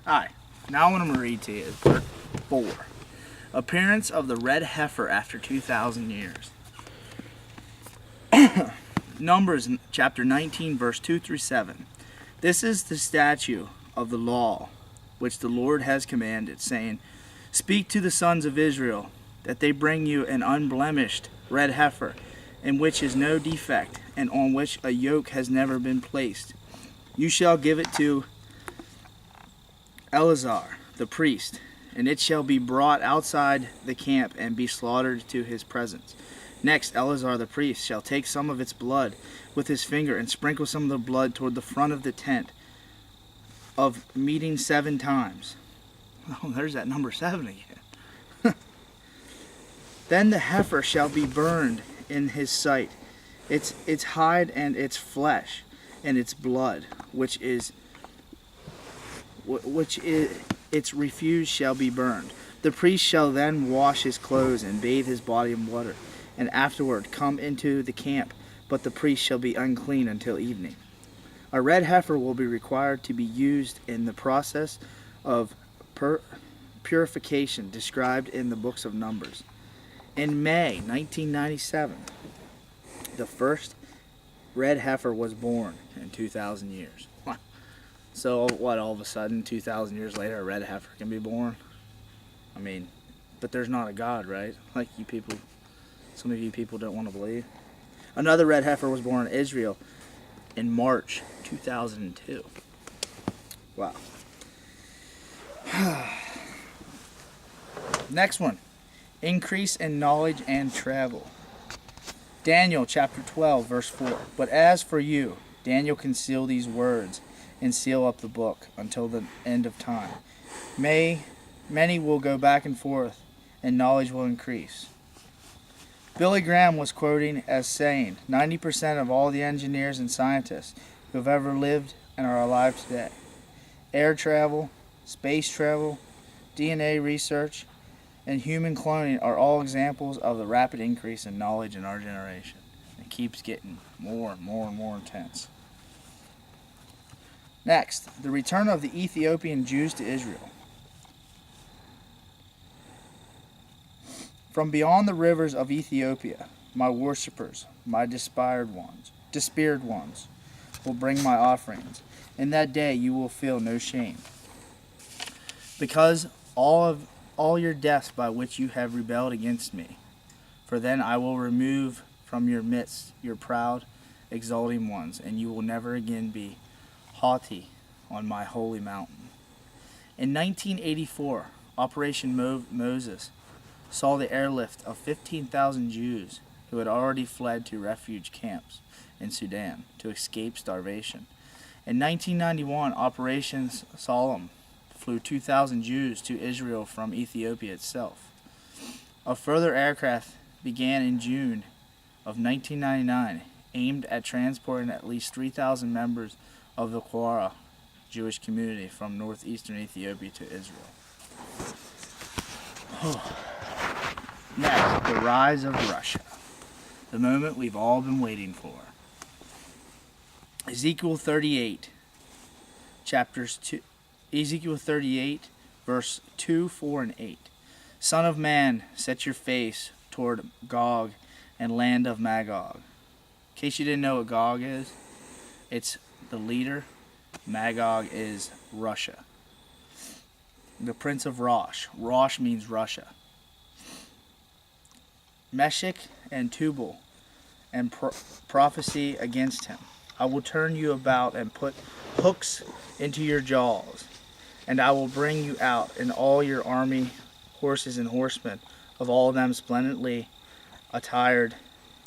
Alright, now what I'm going to read to you is part 4. Appearance of the red heifer after 2,000 years. Numbers chapter 19, verse 2 through 7. This is the statute of the law which the Lord has commanded, saying, Speak to the sons of Israel, that they bring you an unblemished red heifer, in which is no defect, and on which a yoke has never been placed. You shall give it to Eleazar the priest, and it shall be brought outside the camp and be slaughtered to his presence. Next, Eleazar the priest shall take some of its blood with his finger and sprinkle some of the blood toward the front of the tent of meeting 7 times. Oh, there's that number 7 again. Then the heifer shall be burned in his sight, its hide and its flesh and its blood, which is its refuse shall be burned. The priest shall then wash his clothes and bathe his body in water, and afterward come into the camp, but the priest shall be unclean until evening. A red heifer will be required to be used in the process of purification described in the books of Numbers. In May 1997, the first red heifer was born in 2,000 years. So what, all of a sudden, 2,000 years later, a red heifer can be born? I mean, but there's not a God, right? Like you people, some of you people don't want to believe. Another red heifer was born in Israel in March 2002. Wow. Next one. Increase in knowledge and travel. Daniel chapter 12, verse 4. But as for you, Daniel, conceal these words and seal up the book until the end of time. Many will go back and forth, and knowledge will increase. Billy Graham was quoting as saying, 90% of all the engineers and scientists who have ever lived and are alive today, air travel, space travel, DNA research, and human cloning are all examples of the rapid increase in knowledge in our generation. It keeps getting more and more and more intense. Next, the return of the Ethiopian Jews to Israel. From beyond the rivers of Ethiopia, my worshippers, my despaired ones, will bring my offerings. In that day you will feel no shame, because all your deaths by which you have rebelled against me. For then I will remove from your midst your proud, exalting ones, and you will never again be haughty on my holy mountain. In 1984, Operation Moses saw the airlift of 15,000 Jews who had already fled to refuge camps in Sudan to escape starvation. In 1991, Operation Solemn flew 2,000 Jews to Israel from Ethiopia itself. A further aircraft began in June of 1999, aimed at transporting at least 3,000 members of the Quara Jewish community from northeastern Ethiopia to Israel. Next, the rise of Russia, the moment we've all been waiting for. Ezekiel 38, verse 2, 4, and 8. Son of man, set your face toward Gog and land of Magog. In case you didn't know what Gog is, it's the leader. Magog is Russia. The prince of Rosh. Rosh means Russia. Meshech and Tubal, and prophecy against him. I will turn you about and put hooks into your jaws, and I will bring you out in all your army, horses and horsemen, of all of them splendidly attired,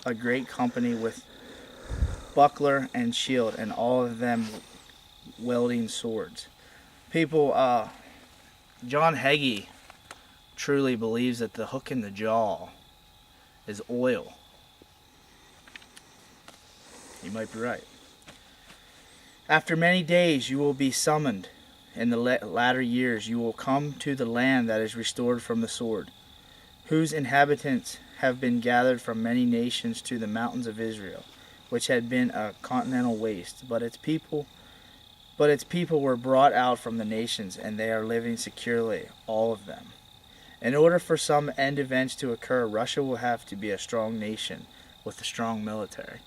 a great company with buckler and shield, and all of them wielding swords. People, John Hagee truly believes that the hook in the jaw is oil. You might be right. After many days you will be summoned. In the latter years you will come to the land that is restored from the sword, whose inhabitants have been gathered from many nations to the mountains of Israel, which had been a continental waste, but its people But its people were brought out from the nations, and they are living securely, all of them. In order for some end events to occur, Russia will have to be a strong nation with a strong military.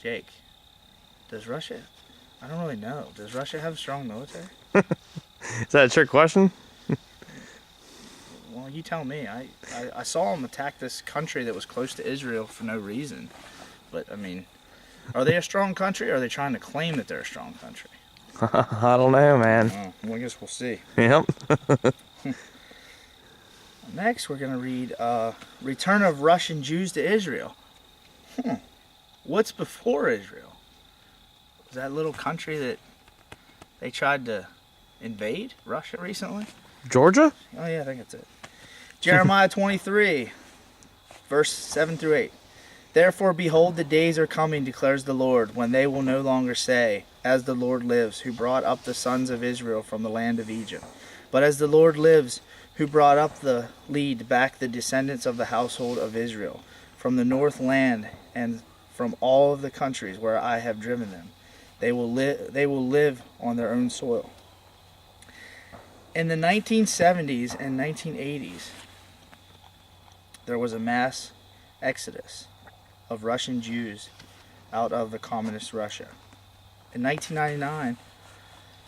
Jake, does Russia... I don't really know. Does Russia have a strong military? Is that a trick question? Well, you tell me. I saw them attack this country that was close to Israel for no reason. But, I mean, are they a strong country, or are they trying to claim that they're a strong country? I don't know, man. Oh, well, I guess we'll see. Yep. Next, we're going to read Return of Russian Jews to Israel. What's before Israel? Was that little country that they tried to invade Russia recently? Georgia? Oh, yeah, I think that's it. Jeremiah 23, verse 7 through 8. Therefore, behold, the days are coming, declares the Lord, when they will no longer say, As the Lord lives, who brought up the sons of Israel from the land of Egypt. But as the Lord lives, who brought up the lead back the descendants of the household of Israel, from the north land and from all of the countries where I have driven them. They will live on their own soil. In the 1970s and 1980s, there was a mass exodus of Russian Jews out of the communist Russia. In 1999,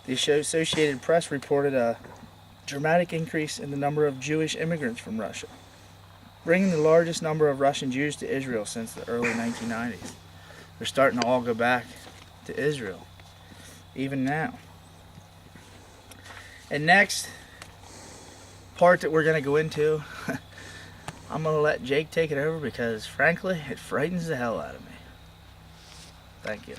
the Associated Press reported a dramatic increase in the number of Jewish immigrants from Russia, bringing the largest number of Russian Jews to Israel since the early 1990s. They're starting to all go back to Israel, even now. And next part that we're going to go into, I'm going to let Jake take it over because, frankly, it frightens the hell out of me. Thank you.